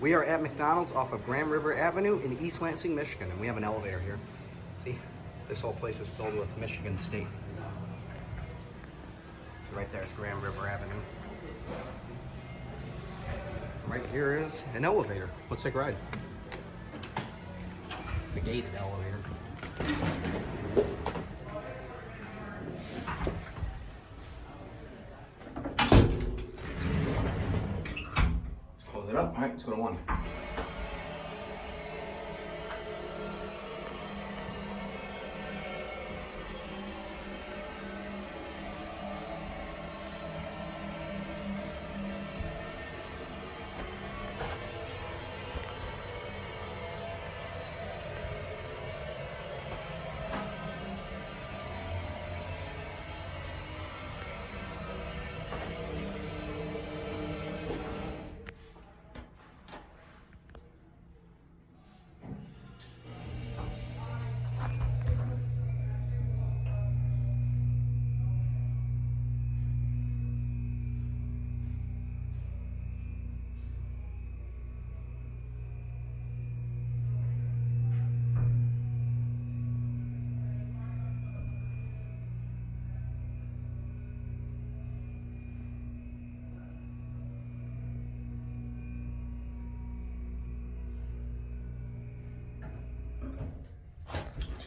We are at McDonald's off of Grand River Avenue in East Lansing, Michigan, and we have an elevator here. See, this whole place is filled with Michigan State. So right there is Grand River Avenue. Right here is an elevator. Let's take a ride. It's a gated elevator. Close it up. All right, let's go to 1.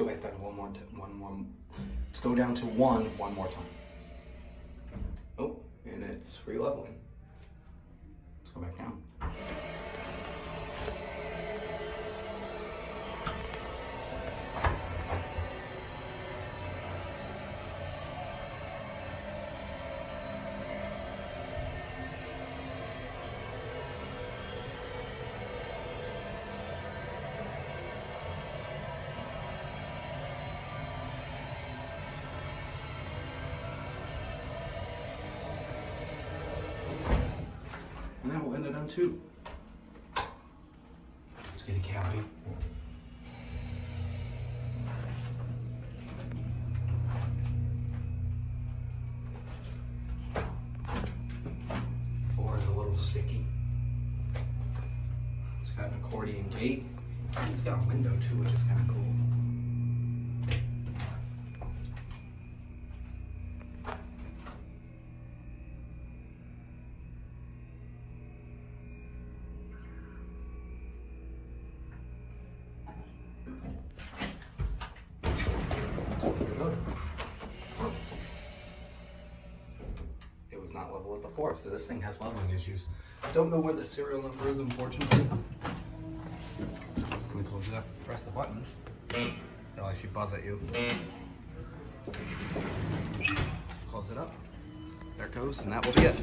Let's go back down to one more. Let's go down to one more time. Oh, and it's re-leveling. Let's go back down. And that will end it on 2. Let's get a cavity. Four is a little sticky. It's got an accordion gate. And it's got a window too, which is kind of cool. It was not level at the 4th, so this thing has leveling issues. I don't know where the serial number is, unfortunately. Let me close it up, press the button. It'll actually buzz at you. Close it up. There it goes, and that will be it.